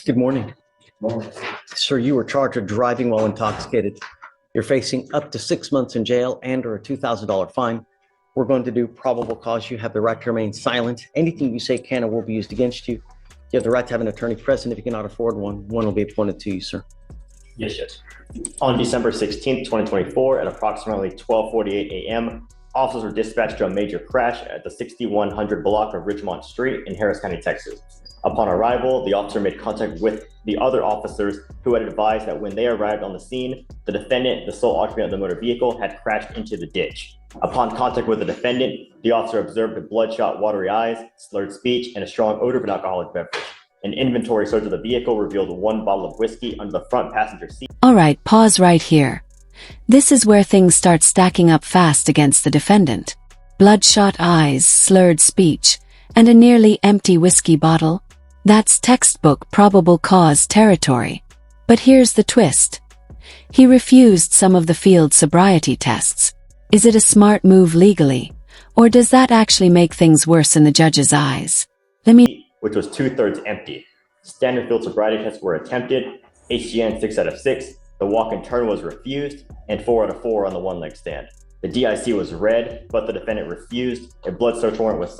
Good morning. Sir, you were charged with driving while intoxicated. You're facing up to 6 months in jail and or a $2,000 fine. We're going to do probable cause. You have the right to remain silent. Anything you say can or will be used against you. You have the right to have an attorney present. If you cannot afford one will be appointed to you, sir. Yes. On December 16th, 2024, at approximately 12:48 a.m., officers were dispatched to a major crash at the 6100 block of Richmond Street in Harris County, Texas. Upon arrival, the officer made contact with the other officers who had advised that when they arrived on the scene, the defendant, the sole occupant of the motor vehicle, had crashed into the ditch. Upon contact with the defendant, the officer observed bloodshot, watery eyes, slurred speech, and a strong odor of an alcoholic beverage. An inventory search of the vehicle revealed 1 bottle of whiskey under the front passenger seat. All right, pause right here. This is where things start stacking up fast against the defendant. Bloodshot eyes, slurred speech, and a nearly empty whiskey bottle. That's textbook probable cause territory. But here's the twist. He refused some of the field sobriety tests. Is it a smart move legally? Or does that actually make things worse in the judge's eyes? Which was 2/3 empty. Standard field sobriety tests were attempted, HGN 6 out of 6, the walk and turn was refused, and 4 out of 4 on the one-leg stand. The DIC was read, but the defendant refused. A blood search warrant was...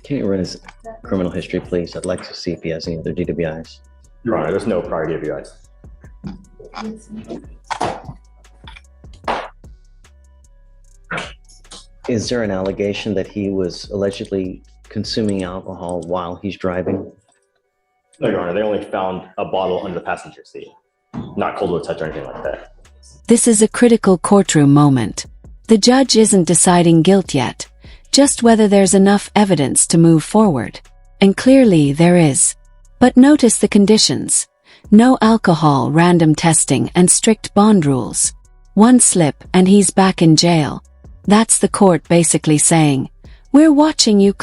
Can you run his criminal history, please? I'd like to see if he has any other DWIs. Your Honor, there's no prior DWIs. Is there an allegation that he was allegedly consuming alcohol while he's driving? No, Your Honor, they only found a bottle under the passenger seat. Not cold with touch or anything like that. This is a critical courtroom moment. The judge isn't deciding guilt yet, just whether there's enough evidence to move forward. And clearly there is. But notice the conditions. No alcohol, random testing, and strict bond rules. One slip and he's back in jail. That's the court basically saying, we're watching you.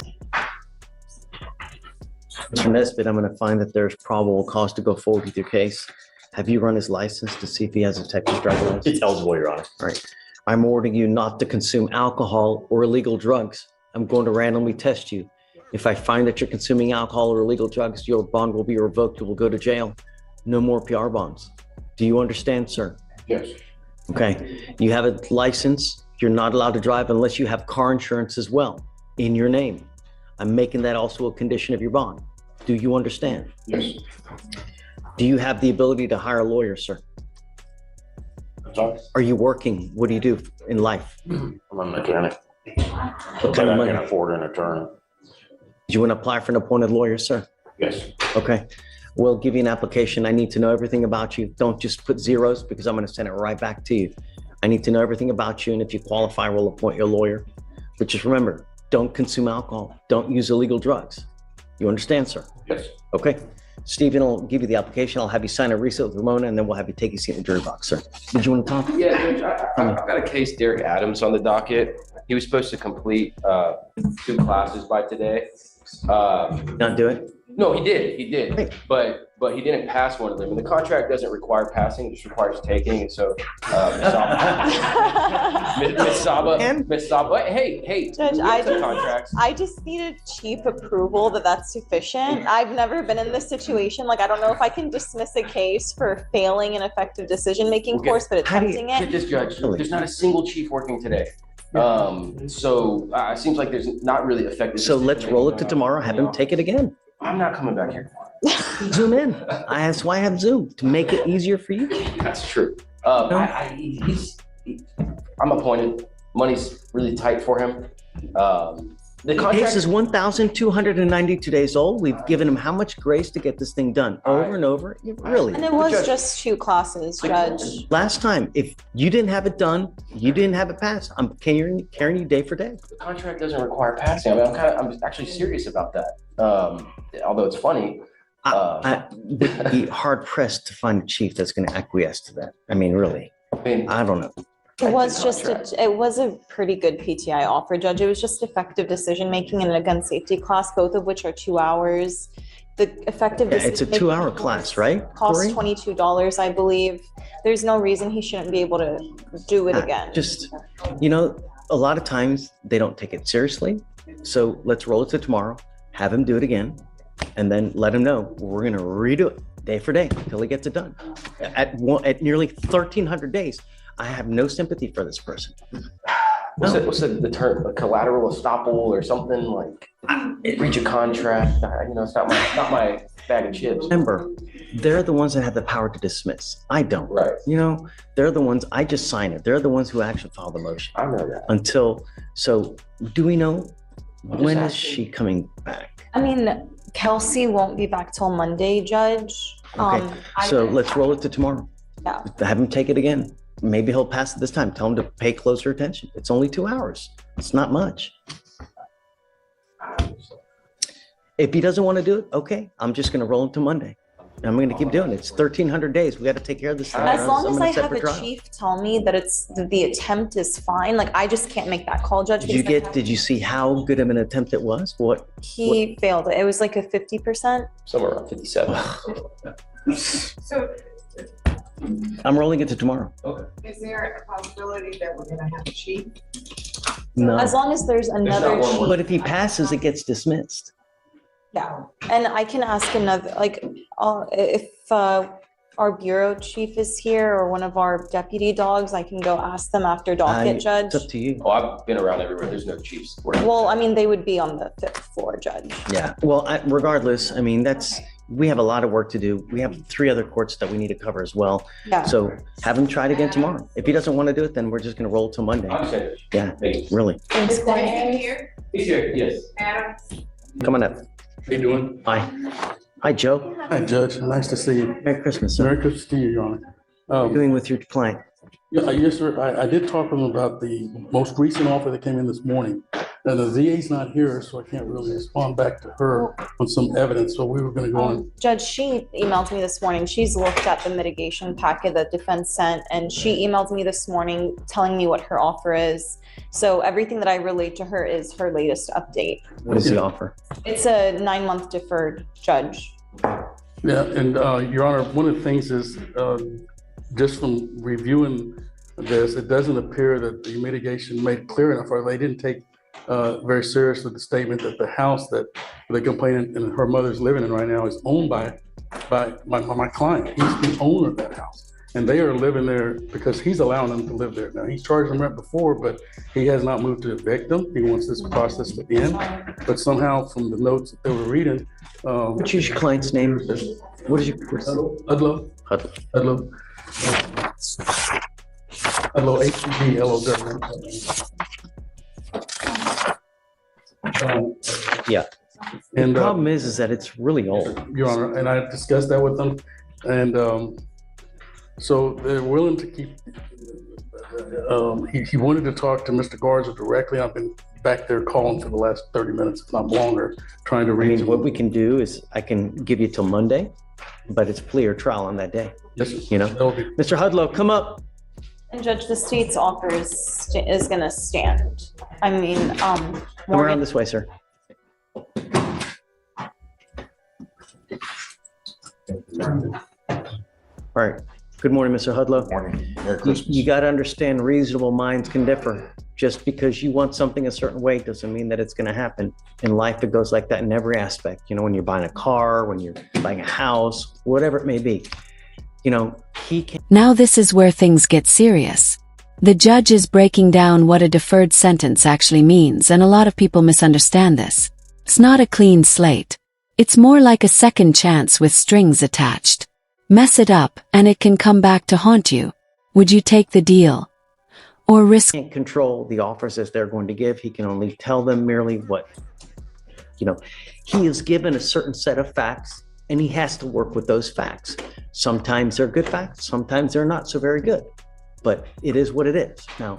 Mr. Nesbitt, I'm going to find that there's probable cause to go forward with your case. Have you run his license to see if he has a Texas driver's license? It's eligible, Your Honor. All right. I'm ordering you not to consume alcohol or illegal drugs. I'm going to randomly test you. If I find that you're consuming alcohol or illegal drugs, your bond will be revoked. You will go to jail. No more PR bonds. Do you understand, sir? Yes. Okay. You have a license. You're not allowed to drive unless you have car insurance as well in your name. I'm making that also a condition of your bond. Do you understand? Yes. Do you have the ability to hire a lawyer, sir? I'm sorry? Are you working? What do you do in life? I'm a mechanic. What But kind of I money? can afford an attorney. Do you want to apply for an appointed lawyer, sir? Yes. Okay. We'll give you an application. I need to know everything about you. Don't just put zeros because I'm going to send it right back to you. I need to know everything about you. And if you qualify, we'll appoint your lawyer. But just remember, don't consume alcohol. Don't use illegal drugs. You understand, sir? Yes. Okay. Stephen will give you the application. I'll have you sign a receipt with Ramona, and then we'll have you take a seat in the jury box, sir. Did you want to talk? Yeah, Judge, I've got a case, Derek Adams, on the docket. He was supposed to complete 2 classes by today. Not do it? No, he did, Right. but he didn't pass one of them. And the contract doesn't require passing, it just requires taking. And so, Miss Saba, hey, Judge, we have some contracts. I just needed chief approval that that's sufficient. I've never been in this situation. Like, I don't know if I can dismiss a case for failing an effective decision-making Okay. course, but How do you- attempting it. Just Judge, there's not a single chief working today. So it seems like there's not really effective. So let's roll it to decision-making tomorrow. Have him take it again. I'm not coming back here. Zoom in. That's why I have Zoom, to make it easier for you. That's true. I'm appointed. Money's really tight for him. The The contract case is 1,292 days old. We've given him how much grace to get this thing done over and over. Really. And it was Judge- just 2 classes, Judge. Last time, if you didn't have it done, you didn't have it passed. I'm carrying you day for day. The contract doesn't require passing. I mean, I'm actually serious about that. Although it's funny. I would be hard pressed to find a chief that's going to acquiesce to that. I mean, really, I mean, I don't know. It was it was a pretty good PTI offer, Judge. It was just effective decision-making and a gun safety class, both of which are 2 hours. The effective Yeah, it's a decision-making 2-hour class, right? Costs Corey? $22, I believe. There's no reason he shouldn't be able to do it again. Just, you know, a lot of times they don't take it seriously. So let's roll it to tomorrow. Have him do it again. and then let him know, we're gonna redo it day for day until he gets it done. At nearly 1,300 days, I have no sympathy for this person. What's the term? A collateral estoppel or something like breach of contract? It's not my bag of chips. Remember, they're the ones that have the power to dismiss. I don't. Right. They're the ones, I just sign it. They're the ones who actually file the motion. I know that. So do we know when is asking. she coming back? I mean, Kelsey won't be back till Monday, Judge. Okay, so let's roll it to tomorrow. Yeah. Have him take it again. Maybe he'll pass it this time. Tell him to pay closer attention. It's only 2 hours. It's not much. If he doesn't want to do it, okay, I'm just going to roll into Monday. I'm going to keep doing it. It's 1,300 days. We got to take care of this thing. As long I'm as gonna I set have for a trial. chief tell me that the attempt is fine, like I just can't make that call, Judge. Did you see how good of an attempt it was? He failed it. It was like a 50%. Somewhere around 57. So I'm rolling it to tomorrow. is there a possibility that we're gonna have a chief? No. As long as there's another not one chief. more. But if he passes, it gets dismissed. Yeah, and I can ask another, like, if our bureau chief is here or one of our deputy dogs, I can go ask them after docket, Judge. It's up to you. Oh, I've been around everywhere. There's no chiefs. Well, I mean, they would be on the 5th floor, Judge. Yeah, well, regardless, I mean, we have a lot of work to do. We have 3 other courts that we need to cover as well. Yeah. So have him try it again tomorrow. If he doesn't want to do it, then we're just going to roll till Monday. Yeah, really. Is Diane here? He's here, yes. Adam? Come on up. How you doing? Hi. Hi, Joe. Hi, Judge. Nice to see you. Merry Christmas, sir. Merry Christmas to you, Your Honor. What are you doing with your client? Yeah, yes, sir. I did talk to them about the most recent offer that came in this morning. And the VA's not here, so I can't really respond back to her on some evidence. So we were going to go on. Judge, she emailed me this morning. She's looked at the mitigation packet that defense sent, and she emailed me this morning telling me what her offer is. So everything that I relayed to her is her latest update. What is the offer? It's a 9-month deferred, Judge. Yeah, and Your Honor, one of the things is, just from reviewing this, it doesn't appear that the mitigation made clear enough, or they didn't take very seriously the statement that the house that the complainant and her mother's living in right now is owned by my client. He's the owner of that house. And they are living there because he's allowing them to live there. Now, he's charged them rent before, but he has not moved to evict them. He wants this process to end. But somehow, from the notes that they were reading, What's your client's name? What is your? Udlow, Hudlow. HDLOW. Yeah. And The problem is that it's really old. Your Honor, and I discussed that with them, and so they're willing to keep. He wanted to talk to Mr. Garza directly. I've been back there calling for the last 30 minutes, if not longer, trying to I reach mean, him. what we can do is I can give you till Monday, but it's plea or trial on that day. Yes, sir. You know, That would be, Mr. Hudlow, come up. And Judge, the state's offer is gonna stand. I mean, Come around Morgan, this way, sir. All right. Good morning, Mr. Hudlow. morning. Merry You got to understand reasonable minds can differ. Just because you want something a certain way doesn't mean that it's going to happen. In life, it goes like that in every aspect. You know, when you're buying a car, when you're buying a house, whatever it may be. You know, he can. Now this is where things get serious. The judge is breaking down what a deferred sentence actually means, and a lot of people misunderstand this. It's not a clean slate. It's more like a second chance with strings attached. Mess it up, and it can come back to haunt you. Would you take the deal? Or risk Can't control the offers as they're going to give. He can only tell them merely what, you know, he is given a certain set of facts and he has to work with those facts. Sometimes they're good facts, sometimes they're not so very good, but it is what it is. Now,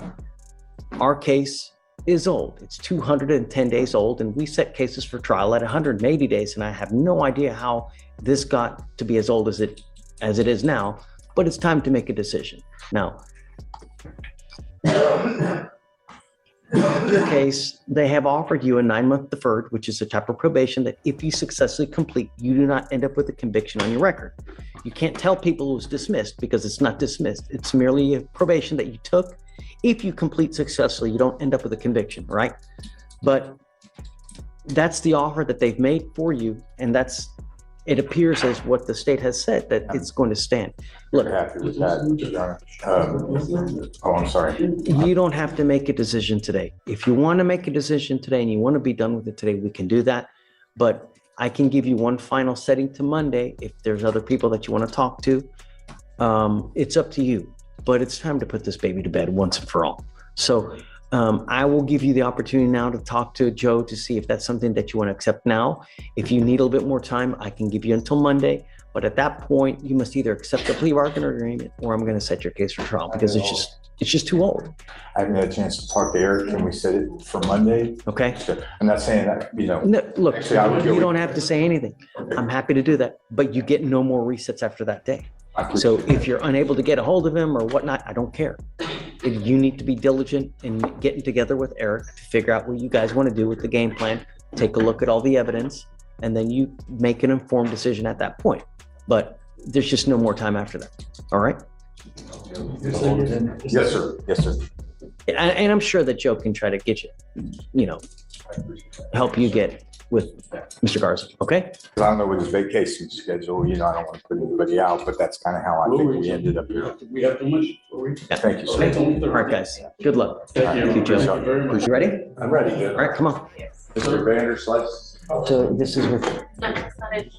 our case is old. It's 210 days old, and we set cases for trial at 180 days, and I have no idea how this got to be as old as it is now, but it's time to make a decision. Now, in your case, they have offered you a 9-month deferred, which is a type of probation that if you successfully complete, you do not end up with a conviction on your record. You can't tell people it was dismissed because it's not dismissed. It's merely a probation that you took. If you complete successfully, you don't end up with a conviction, right? But that's the offer that they've made for you, and it appears as what the state has said, that it's going to stand. Look, Happy with that, Your Honor. Oh, I'm sorry. you don't have to make a decision today. If you want to make a decision today and you want to be done with it today, we can do that. But I can give you one final setting to Monday if there's other people that you want to talk to. It's up to you, but it's time to put this baby to bed once and for all. So I will give you the opportunity now to talk to Joe to see if that's something that you want to accept now. If you need a little bit more time, I can give you until Monday. But at that point, you must either accept the plea bargain agreement or I'm going to set your case for trial because it's just too old. I haven't had a chance to talk to Eric. Can we set it for Monday? Okay. I'm not saying that, No, look, Actually, I would go you with- don't have to say anything. I'm happy to do that, but you get no more resets after that day. So if you're unable to get a hold of him or whatnot, I don't care. You need to be diligent in getting together with Eric to figure out what you guys want to do with the game plan. Take a look at all the evidence, and then you make an informed decision at that point. But there's just no more time after that. All right? Yes, sir. Yes, sir. And I'm sure that Joe can try to get you, help you get with Mr. Garza. Okay? I don't know with his vacation schedule, I don't want to put anybody out, but that's kind of how I think we ended up here. We have too much. Thank you, sir. All right, guys. Good luck. Thank you. Joe. Appreciate You ready? I'm ready. All right, come on. Mr. Vander's license. So this is with, No, it's not it.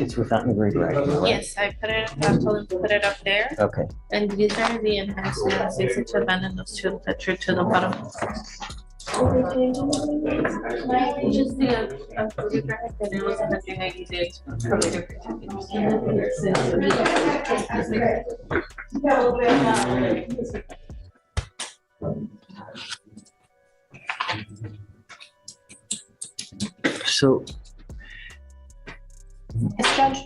it's without the grade, right? Yes, I put it, I told him to put it up there, Okay. and these are the enhancements, you need to abandon those two that are to the bottom. Just the, and it was 180 days. So Yes, Judge?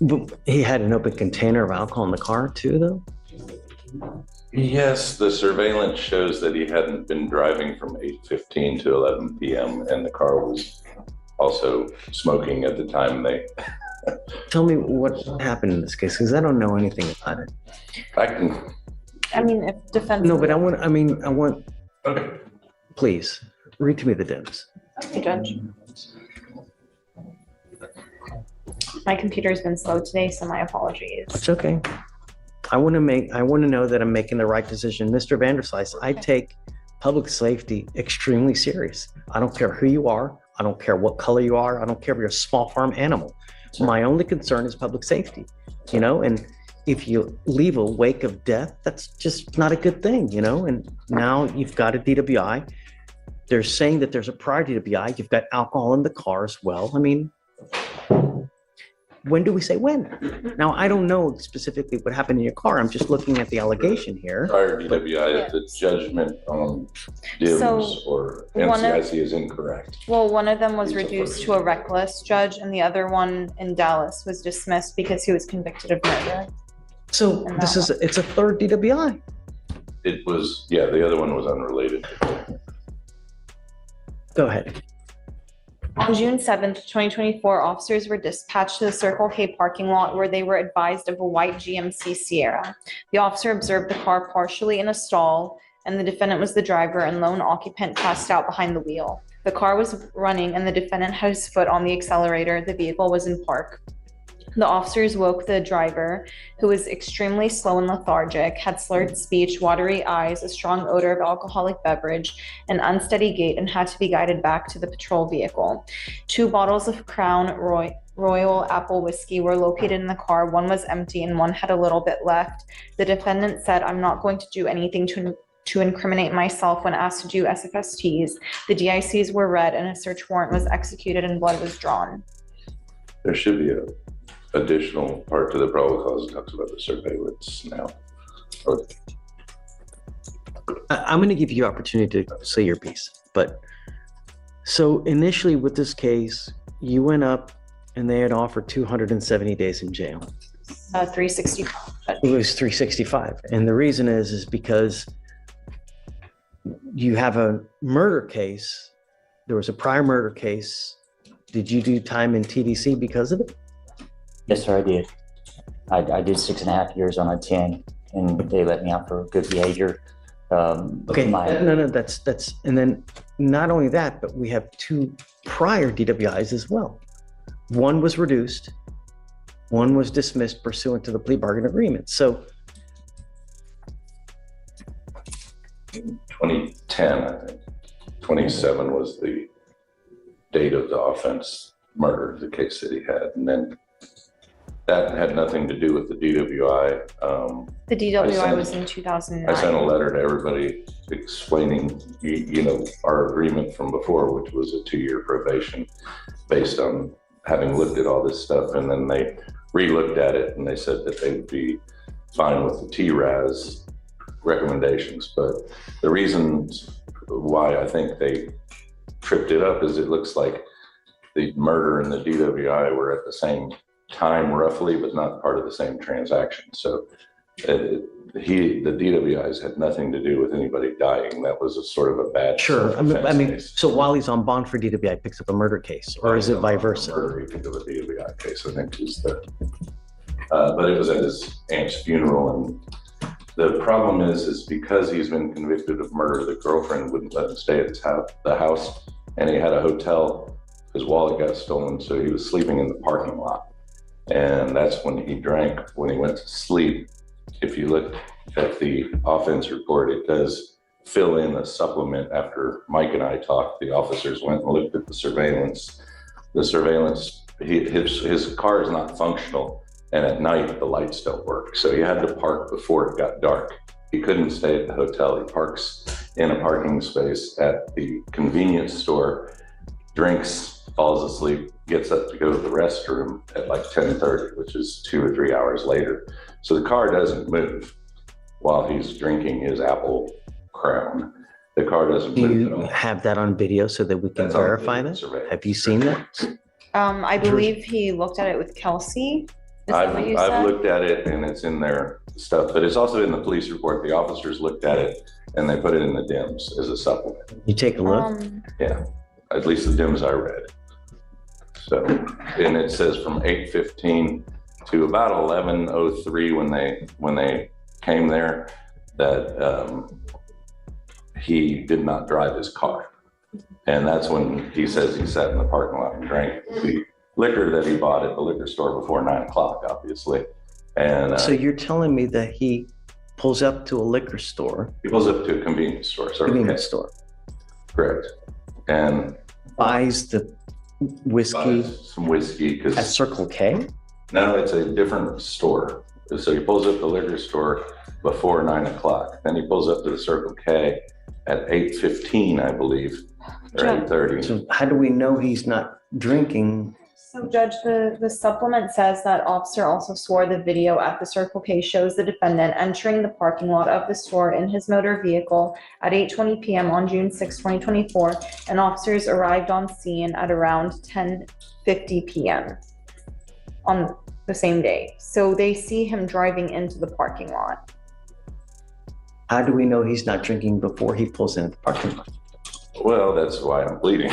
but he had an open container of alcohol in the car too, though? Yes, the surveillance shows that he hadn't been driving from 8:15 to 11 p.m. and the car was also smoking at the time they. Tell me what happened in this case, because I don't know anything about it. I can. I mean, if defense. No, but I want, Okay. please, read to me the dims. Okay, Judge. My computer's been slow today, so my apologies. It's okay. I want to know that I'm making the right decision. Mr. Vanderslice, I take public safety extremely serious. I don't care who you are. I don't care what color you are. I don't care if you're a small farm animal. My only concern is public safety, and if you leave a wake of death, that's just not a good thing, and now you've got a DWI. They're saying that there's a prior DWI. You've got alcohol in the car as well. I mean, when do we say when? Now, I don't know specifically what happened in your car. I'm just looking at the allegation here. Prior DWI, if the judgment on DIMS So, or one of- MCIC is incorrect. Well, one of them was reduced to a reckless judge, and the other one in Dallas was dismissed because he was convicted of murder. So it's a third DWI. It was, the other one was unrelated. Go ahead. On June 7th, 2024, officers were dispatched to the Circle K parking lot where they were advised of a white GMC Sierra. The officer observed the car partially in a stall, and the defendant was the driver and lone occupant passed out behind the wheel. The car was running and the defendant had his foot on the accelerator. The vehicle was in park. The officers woke the driver, who was extremely slow and lethargic, had slurred speech, watery eyes, a strong odor of alcoholic beverage, an unsteady gait, and had to be guided back to the patrol vehicle. 2 bottles of Crown Royal Apple Whiskey were located in the car. One was empty and one had a little bit left. The defendant said, "I'm not going to do anything to incriminate myself" when asked to do SFSTs. The DICs were read and a search warrant was executed and blood was drawn. There should be a additional part to the probable cause that talks about the surveillance now. Okay. I'm going to give you opportunity to say your piece. But so initially with this case, you went up and they had offered 270 days in jail. 365. It was 365. And the reason is because you have a murder case. There was a prior murder case. Did you do time in TDC because of it? Yes, sir, I did. I did 6.5 years on a 10, and they let me out for good behavior. Okay, no, that's, and then not only that, but we have 2 prior DWIs as well. One was reduced, one was dismissed pursuant to the plea bargain agreement. So 2010, I think. 27 was the date of the offense, murder, the case that he had. And then that had nothing to do with the DWI. The DWI was in 2009. I sent a letter to everybody explaining, our agreement from before, which was a 2-year probation based on having looked at all this stuff. And then they re-looked at it and they said that they would be fine with the TRAS recommendations. But the reasons why I think they tripped it up is it looks like the murder and the DWI were at the same time roughly, but not part of the same transaction. So the DWIs had nothing to do with anybody dying. That was a sort of a bad. sure, I mean, case. so while he's on bond for DWI, picks up a murder case, or is it vice versa? Murder, he picked up a DWI case, I think was but it was at his aunt's funeral. And the problem is because he's been convicted of murder, the girlfriend wouldn't let him stay at the house, and he had a hotel. His wallet got stolen, so he was sleeping in the parking lot. And that's when he drank, when he went to sleep. If you look at the offense report, it does fill in a supplement after Mike and I talked. The officers went and looked at the surveillance. The surveillance, his car is not functional, and at night the lights don't work. So he had to park before it got dark. He couldn't stay at the hotel. He parks in a parking space at the convenience store, drinks, falls asleep, gets up to go to the restroom at like 10:30, which is 2 or 3 hours later. So the car doesn't move while he's drinking his apple crown. The car doesn't Do move you at all. have that on video so that we can That's on verify video that? surveillance. Have you seen that? I believe he looked at it with Kelsey. Is that what you I've said? looked at it and it's in their stuff, but it's also in the police report. The officers looked at it and they put it in the DIMS as a supplement. You take a look. Yeah, at least the DIMS I read. So, and it says from 8:15 to about 11:03 when they came there that he did not drive his car. And that's when he says he sat in the parking lot and drank the liquor that he bought at the liquor store before 9 o'clock, obviously. And So you're telling me that he pulls up to a liquor store, he pulls up to a convenience store. convenience store, Correct. And buys the whiskey buys some whiskey at because Circle K? no, it's a different store. So he pulls up the liquor store before 9 o'clock. Then he pulls up to the Circle K at 8:15, I believe, or Sure. 8:30. So how do we know he's not drinking? So Judge, the supplement says that officer also swore the video at the Circle K shows the defendant entering the parking lot of the store in his motor vehicle at 8:20 p.m. on June 6, 2024, and officers arrived on scene at around 10:50 p.m. on the same day. So they see him driving into the parking lot. How do we know he's not drinking before he pulls in at the parking lot? Well, that's why I'm pleading.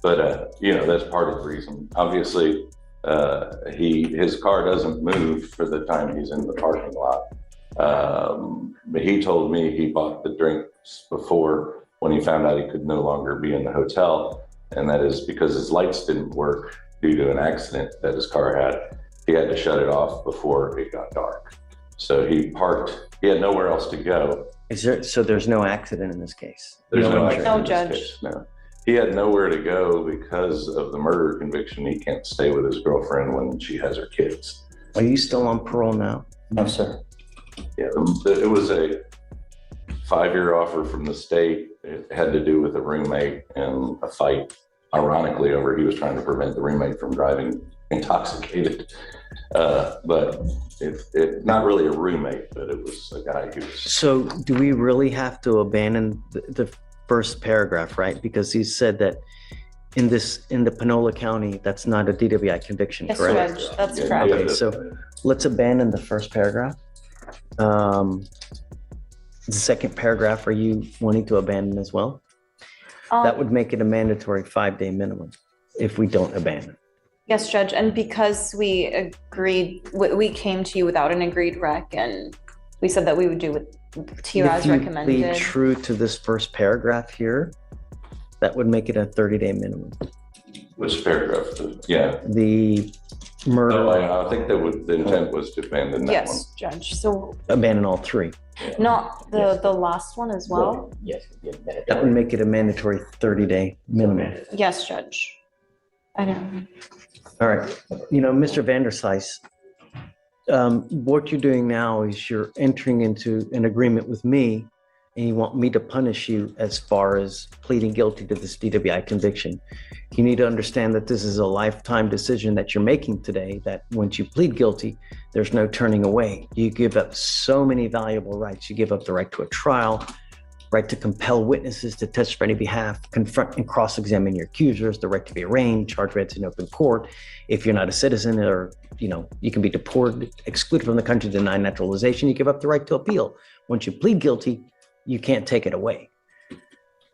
But, that's part of the reason. Obviously, his car doesn't move for the time he's in the parking lot. But he told me he bought the drinks before when he found out he could no longer be in the hotel. And that is because his lights didn't work due to an accident that his car had. He had to shut it off before it got dark. So he parked, he had nowhere else to go. So there's no accident in this case? There's no injury? accident No, in this Judge. case, no. He had nowhere to go because of the murder conviction. He can't stay with his girlfriend when she has her kids. Are you still on parole now? No, sir. Yeah, it was a 5-year offer from the state. It had to do with a roommate and a fight, ironically, over he was trying to prevent the roommate from driving intoxicated. But it not really a roommate, but it was a guy who was. So do we really have to abandon the first paragraph, right? Because he said that in the Panola County, that's not a DWI conviction, Yes, correct? Judge, that's Yeah, correct. Okay, so let's abandon the first paragraph. The second paragraph, are you wanting to abandon as well? That would make it a mandatory 5-day minimum if we don't abandon. Yes, Judge, and because we agreed, we came to you without an agreed rec, and we said that we would do to you as If you recommended. plead true to this first paragraph here, that would make it a 30-day minimum. Which paragraph? Yeah. The murder, No, I think the intent was to abandon that one. Yes, Judge. So abandon all three. not the last one as well? Yes. That would make it a mandatory 30-day minimum. Yes, Judge. I don't. All right. Mr. Vanderslice, what you're doing now is you're entering into an agreement with me, and you want me to punish you as far as pleading guilty to this DWI conviction. You need to understand that this is a lifetime decision that you're making today, that once you plead guilty, there's no turning away. You give up so many valuable rights. You give up the right to a trial, right to compel witnesses to testify on your behalf, confront and cross-examine your accusers, the right to be arraigned, charged read in open court. If you're not a citizen, or you can be deported, excluded from the country, denied naturalization, you give up the right to appeal. Once you plead guilty, you can't take it away.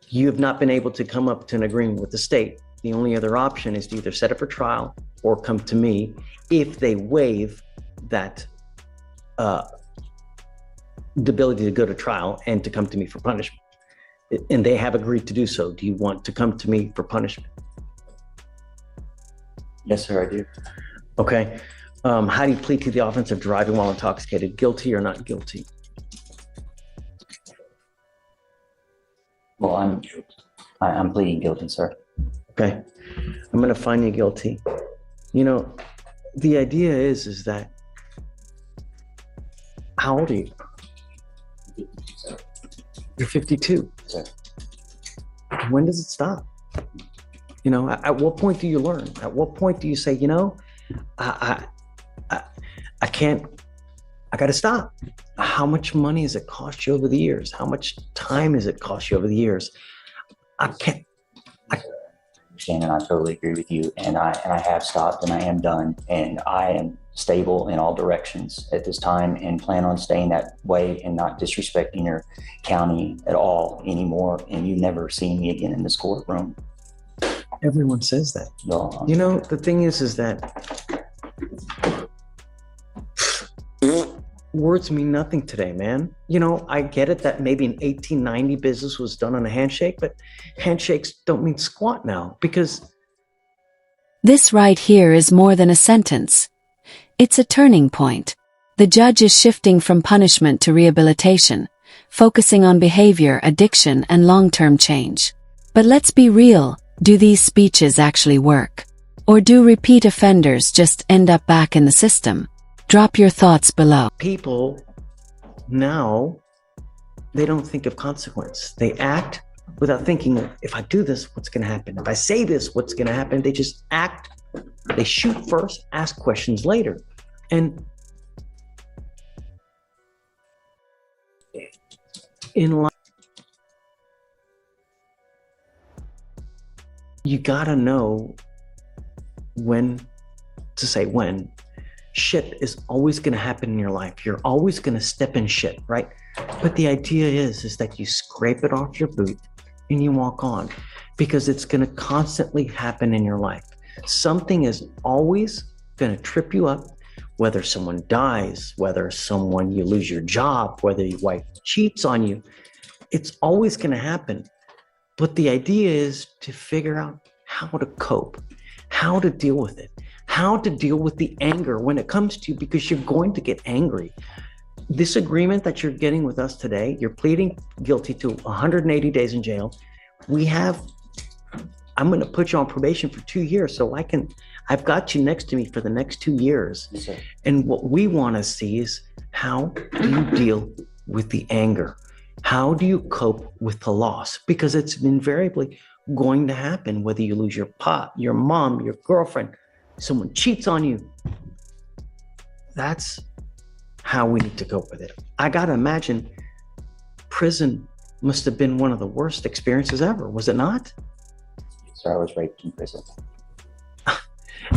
You have not been able to come up to an agreement with the state. The only other option is to either set up for trial or come to me if they waive that the ability to go to trial and to come to me for punishment. And they have agreed to do so. Do you want to come to me for punishment? Yes, sir, I do. Okay. How do you plead to the offense of driving while intoxicated? Guilty or not guilty? Well, I'm pleading guilty, sir. Okay. I'm going to find you guilty. The idea is that, how old are you? You're 52. Sir. When does it stop? At what point do you learn? At what point do you say, I can't, I got to stop? How much money has it cost you over the years? How much time has it cost you over the years? I can't. Shannon, I totally agree with you, and I have stopped, and I am done, and I am stable in all directions at this time, and plan on staying that way and not disrespecting your county at all anymore. And you never see me again in this courtroom. Everyone says that. No, The thing is that words mean nothing today, man. I get it that maybe in 1890 business was done on a handshake, but handshakes don't mean squat now, because This right here is more than a sentence. It's a turning point. The judge is shifting from punishment to rehabilitation, focusing on behavior, addiction, and long-term change. But let's be real, do these speeches actually work? Or do repeat offenders just end up back in the system? Drop your thoughts below. people now, they don't think of consequence. They act without thinking, if I do this, what's going to happen? If I say this, what's going to happen? They just act. They shoot first, ask questions later. And in life, you got to know when to say when. Shit is always going to happen in your life. You're always going to step in shit, right? But the idea is that you scrape it off your boot and you walk on, because it's going to constantly happen in your life. Something is always going to trip you up, whether someone dies, whether you lose your job, whether your wife cheats on you. It's always going to happen. But the idea is to figure out how to cope, how to deal with it, how to deal with the anger when it comes to you, because you're going to get angry. This agreement that you're getting with us today, you're pleading guilty to 180 days in jail. I'm going to put you on probation for 2 years, so I've got you next to me for the next 2 years. Yes, sir. And what we want to see is, how do you deal with the anger? How do you cope with the loss? Because it's invariably going to happen, whether you lose your pot, your mom, your girlfriend, someone cheats on you. That's how we need to cope with it. I got to imagine prison must have been one of the worst experiences ever, was it not? Sir, I was raped in prison.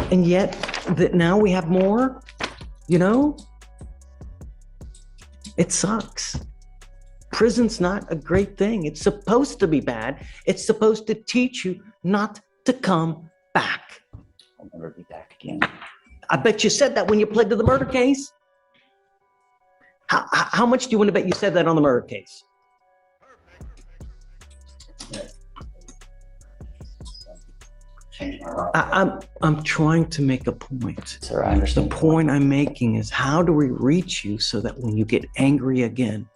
And yet that now we have more, it sucks. Prison's not a great thing. It's supposed to be bad. It's supposed to teach you not to come back. I'll never be back again. I bet you said that when you pled to the murder case. How much do you want to bet you said that on the murder case? I'm trying to make a point. Sir, I The understand. point I'm making is how do we reach you so that when you get angry again,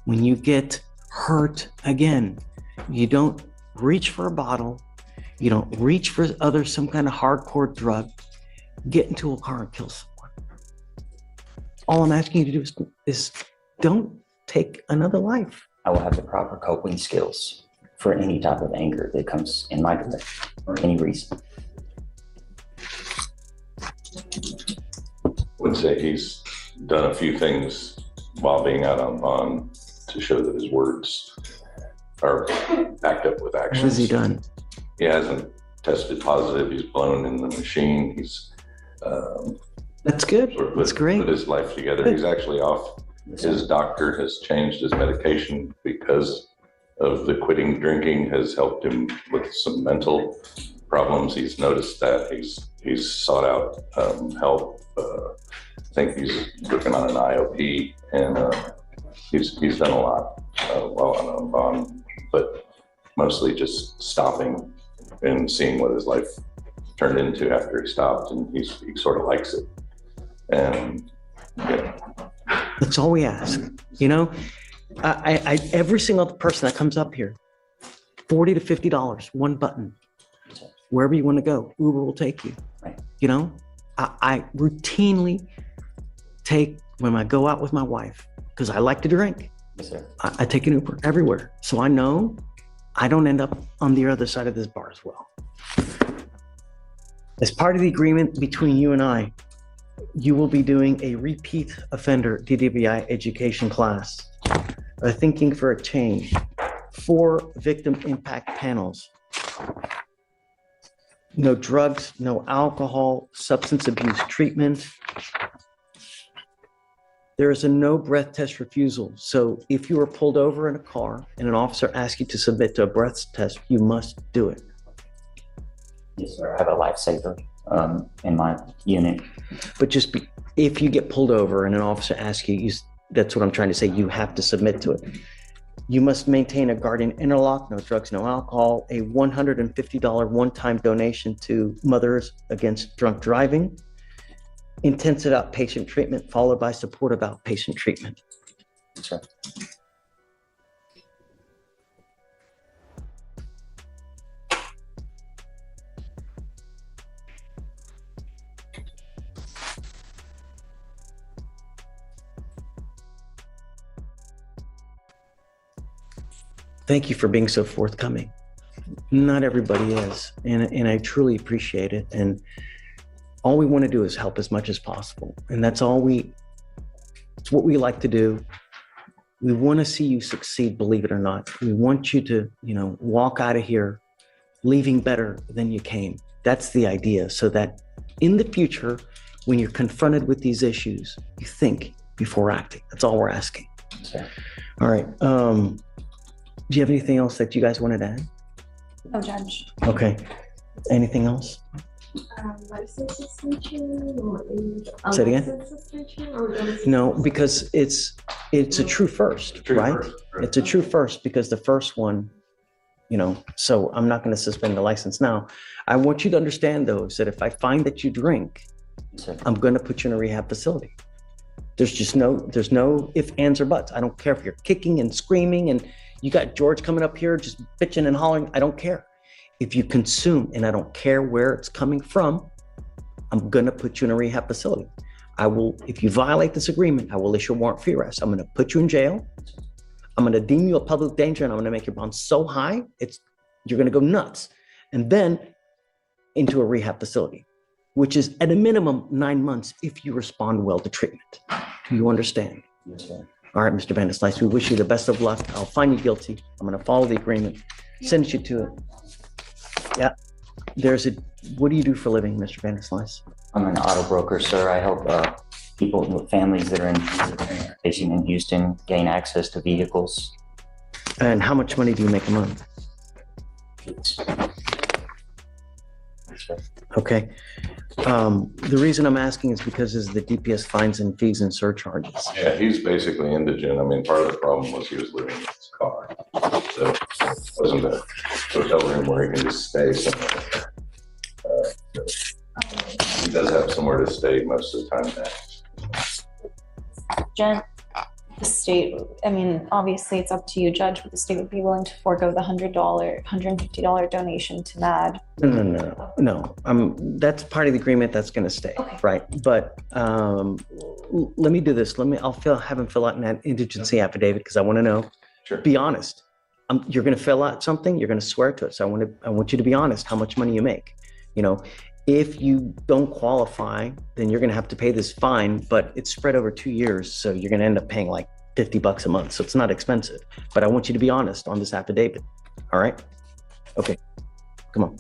when you get hurt again, you don't reach for a bottle, you don't reach for some kind of hardcore drug, get into a car and kill someone. All I'm asking you to do is don't take another life. I will have the proper coping skills for any type of anger that comes in my direction for any reason. Would say he's done a few things while being out on bond to show that his words are backed up with actions. What has he done? He hasn't tested positive. He's blown in the machine. He's That's good. sort of That's great. put his life together. Good. He's actually off. His doctor has changed his medication because of the quitting drinking has helped him with some mental problems. He's noticed that he's sought out help. I think he's working on an IOP, and he's done a lot while on bond, but mostly just stopping and seeing what his life turned into after he stopped, and he sort of likes it. And yeah. That's all we ask. You know, I every single person that comes up here, $40 to $50, one button. Wherever you want to go, Uber will take you. Right. You know, I routinely take, when I go out with my wife, because I like to drink, Yes, sir. I take an Uber everywhere. So I know I don't end up on the other side of this bar as well. As part of the agreement between you and I, you will be doing a repeat offender DWI education class, a Thinking for a Change, 4 victim impact panels. No drugs, no alcohol, substance abuse treatment. There is a no breath test refusal. So if you are pulled over in a car and an officer asks you to submit to a breath test, you must do it. Yes, sir. I have a lifesaver in my unit. But if you get pulled over and an officer asks you, that's what I'm trying to say, you have to submit to it. You must maintain a guardian interlock, no drugs, no alcohol, a $150 one-time donation to Mothers Against Drunk Driving, intensive outpatient treatment followed by supportive outpatient treatment. Yes, sir. Thank you for being so forthcoming. Not everybody is, and I truly appreciate it. And all we want to do is help as much as possible. And it's what we like to do. We want to see you succeed, believe it or not. We want you to, walk out of here leaving better than you came. That's the idea. So that in the future, when you're confronted with these issues, you think before acting. That's all we're asking. Sir. All right. Do you have anything else that you guys wanted to add? No, Judge. Okay. Anything else? License suspension or? Say it again? License suspension or? No, because it's a true first, right? It's a true first because the first one, so I'm not going to suspend the license now. I want you to understand, though, is that if I find that you drink, Sir. I'm going to put you in a rehab facility. There's no ifs, ands, or buts. I don't care if you're kicking and screaming and you got George coming up here just bitching and hollering. I don't care. If you consume, and I don't care where it's coming from, I'm going to put you in a rehab facility. If you violate this agreement, I will issue a warrant for your arrest. I'm going to put you in jail. I'm going to deem you a public danger, and I'm going to make your bond so high, you're going to go nuts. And then into a rehab facility, which is at a minimum 9 months if you respond well to treatment. Do you understand? Yes, sir. All right, Mr. Van der Slice, we wish you the best of luck. I'll find you guilty. I'm going to follow the agreement, send you to it. Yeah. What do you do for a living, Mr. Van der Slice? I'm an auto broker, sir. I help people, families that are facing in Houston, gain access to vehicles. And how much money do you make a month? sir. Okay. The reason I'm asking is because this is the DPS fines and fees and surcharges. Yeah, he's basically indigent. I mean, part of the problem was he was living in his car. So it wasn't a hotel room where he can just stay somewhere. He does have somewhere to stay most of the time now. Jen, the state, I mean, obviously it's up to you, Judge, but the state would be willing to forego the $150 donation to MAD. No. That's part of the agreement that's going to stay, Okay. right? But let me do this. Have him fill out an indigency affidavit because I want to know. Sure. Be honest. You're going to fill out something. You're going to swear to it. So I want you to be honest. How much money you make? You know, if you don't qualify, then you're going to have to pay this fine. But it's spread over 2 years, so you're going to end up paying like $50 a month. So it's not expensive. But I want you to be honest on this affidavit. All right? Okay. Come on.